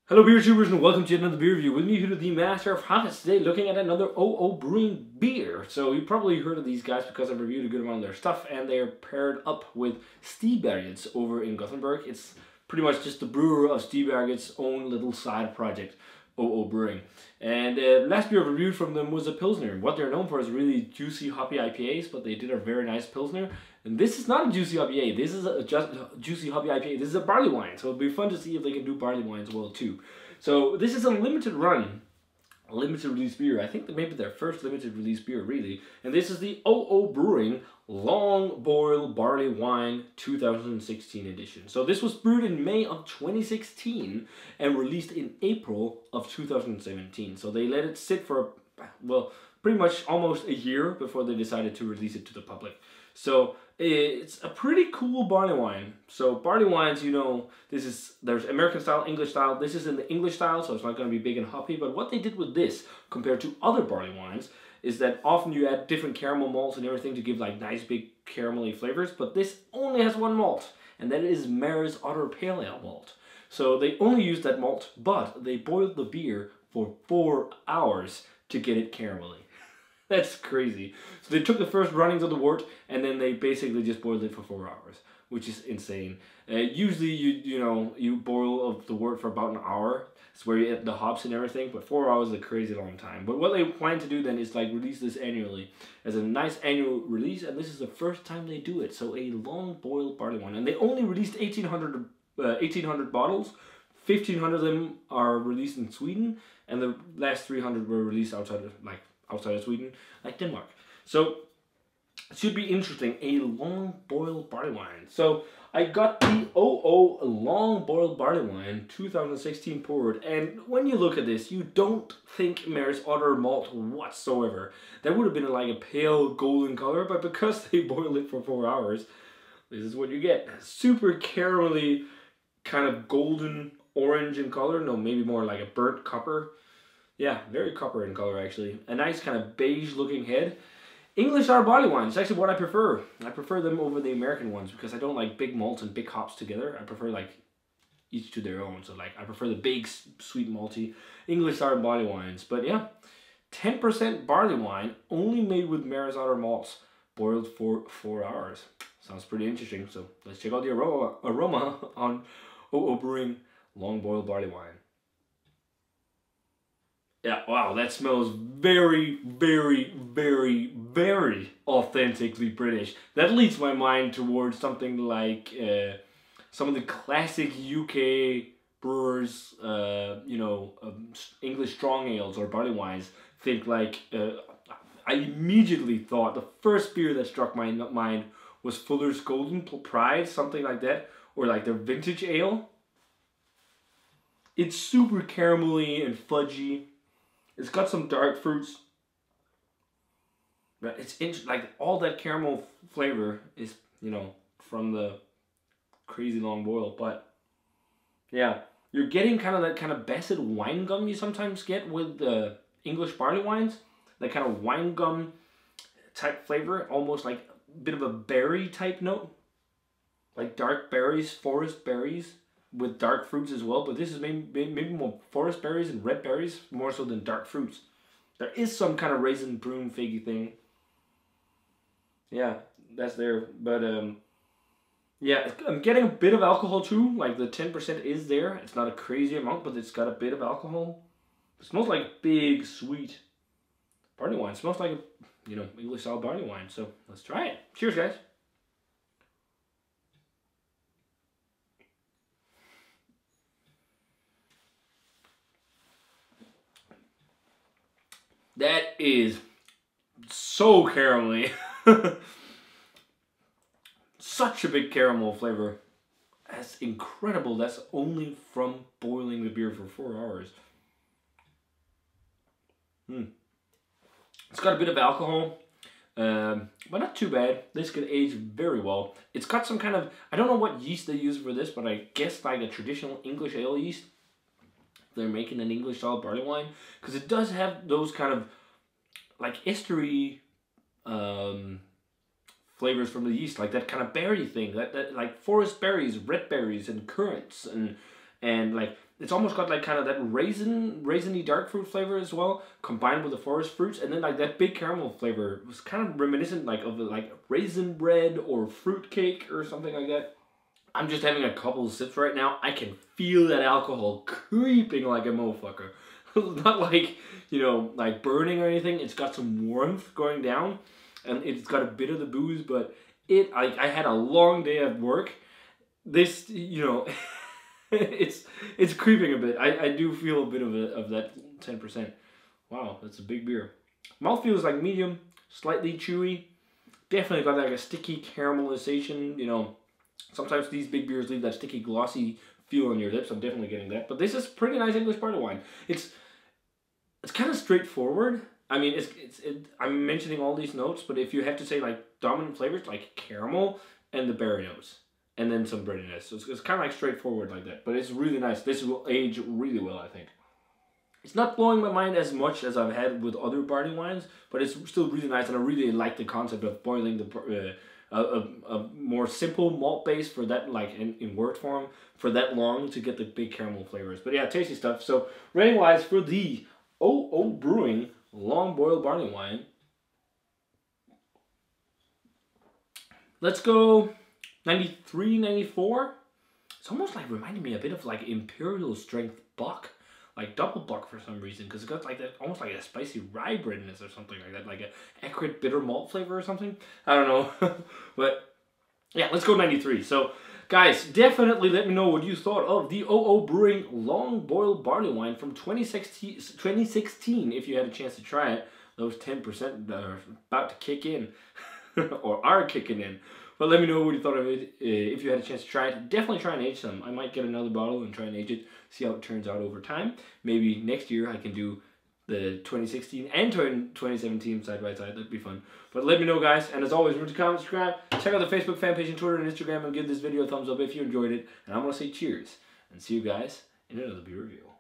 Hello beer tubers and welcome to another beer review. With me here, the master of hottest today, looking at another OO Brewing beer. So you probably heard of these guys because I've reviewed a good amount of their stuff, and they're paired up with Stigbergets over in Gothenburg. It's pretty much just the brewer of Stigbergets' own little side project, OO Brewing. And last beer I reviewed from them was a Pilsner. What they're known for is really juicy hoppy IPAs, but they did a very nice Pilsner. And this is not a juicy IPA. This is just a juicy hoppy IPA. This is a barley wine, so it'll be fun to see if they can do barley wines well too. So this is a limited run, a limited release beer. I think that maybe their first limited release beer really. And this is the OO Brewing Long Boil Barley Wine 2016 edition. So this was brewed in May of 2016 and released in April of 2017. So they let it sit for, well, pretty much almost a year before they decided to release it to the public. So it's a pretty cool barley wine. So barley wines, you know, there's American style, English style. This is in the English style, so it's not going to be big and hoppy. But what they did with this, compared to other barley wines, is that often you add different caramel malts and everything to give like nice big caramelly flavors. But this only has one malt, and that is Mare's Otter Pale Ale malt. So they only used that malt, but they boiled the beer for 4 hours to get it caramelly. That's crazy. So they took the first runnings of the wort and then they basically just boiled it for 4 hours, which is insane. Usually you boil the wort for about an hour. It's where you add the hops and everything, but 4 hours is a crazy long time. But what they plan to do then is like release this annually as a nice annual release, and this is the first time they do it. So a long boiled barley wine, and they only released 1,800 bottles. 1,500 of them are released in Sweden, and the last 300 were released outside of Sweden, like Denmark. So it should be interesting. A long boiled barley wine. So I got the OO Long Boiled Barley Wine 2016 poured, and when you look at this, you don't think Mare's Otter malt whatsoever. That would have been like a pale golden color, but because they boiled it for 4 hours, this is what you get. Super caramelly, kind of golden orange in color. No, maybe more like a burnt copper. Yeah, very copper in color actually. A nice kind of beige looking head. English style barley wine is actually what I prefer. I prefer them over the American ones because I don't like big malts and big hops together. I prefer like each to their own. So like I prefer the big sweet malty English style barley wines. But yeah, 10% barley wine only made with Mare's Otter malts, boiled for 4 hours. Sounds pretty interesting. So let's check out the aroma on OO Brewing Long Boiled Barley Wine. Yeah, wow, that smells very, very, very, very authentically British. That leads my mind towards something like some of the classic UK brewers, English strong ales or barley wines. Think like, I immediately thought the first beer that struck my mind was Fuller's Golden Pride, something like that, or like their vintage ale. It's super caramelly and fudgy. It's got some dark fruits, but it's like all that caramel flavor is, from the crazy long boil. But yeah, you're getting kind of that kind of Bassett wine gum you sometimes get with English barley wines. That kind of wine gum type flavor, almost like a bit of a berry type note, like dark berries, forest berries, with dark fruits as well, but this is maybe more forest berries and red berries more so than dark fruits. There is some kind of raisin prune figgy thing. Yeah, that's there. But yeah, I'm getting a bit of alcohol too. Like the 10% is there. It's not a crazy amount, but it's got a bit of alcohol. It smells like big sweet barley wine. It smells like a, English style barley wine. So let's try it. Cheers, guys. That is so caramelly. Such a big caramel flavor. That's incredible. That's only from boiling the beer for 4 hours. It's got a bit of alcohol, but not too bad. This could age very well. It's got some kind of, I don't know what yeast they use for this, but I guess like a traditional English ale yeast. They're making an English style barley wine, because it does have those kind of like estery flavors from the yeast, like that kind of berry thing, that like forest berries, red berries, and currants, and like it's almost got like kind of that raisiny dark fruit flavor as well, combined with the forest fruits, and then like that big caramel flavor was kind of reminiscent like of like raisin bread or fruit cake or something like that. I'm just having a couple of sips right now. I can feel that alcohol creeping like a motherfucker. Not like, you know, like burning or anything. It's got some warmth going down, and it's got a bit of the booze, but I had a long day at work. This, you know, it's creeping a bit. I do feel a bit of that 10%. Wow, that's a big beer. Mouthfeel is like medium, slightly chewy. Definitely got like a sticky caramelization, you know. Sometimes these big beers leave that sticky, glossy feel on your lips. I'm definitely getting that. But this is pretty nice English barley wine. It's kind of straightforward. I mean, I'm mentioning all these notes, but if you have to say like dominant flavors, like caramel and the berry notes, and then some breadiness. So it's kind of like straightforward like that. But it's really nice. This will age really well, I think. It's not blowing my mind as much as I've had with other barley wines, but it's still really nice, and I really like the concept of boiling a more simple malt base for that, like in wort form, for that long to get the big caramel flavors. But yeah, tasty stuff. So rating wise for the OO Brewing long boiled barley wine, let's go 93, 94. It's almost like reminding me a bit of like imperial strength Bock, like double Bock for some reason, because it's got like that almost like a spicy rye breadness or something like that, like a acrid bitter malt flavor or something. I don't know, but yeah, let's go 93. So guys, definitely let me know what you thought of the OO Brewing long boiled barley wine from 2016 if you had a chance to try it. Those 10% are about to kick in or are kicking in. But let me know what you thought of it. If you had a chance to try it, definitely try and age some. I might get another bottle and try and age it, see how it turns out over time. Maybe next year I can do the 2016 and 2017 side by side. That'd be fun. But let me know, guys. And as always, remember to comment, subscribe, check out the Facebook fan page and Twitter and Instagram, and give this video a thumbs up if you enjoyed it. And I'm going to say cheers and see you guys in another beer review.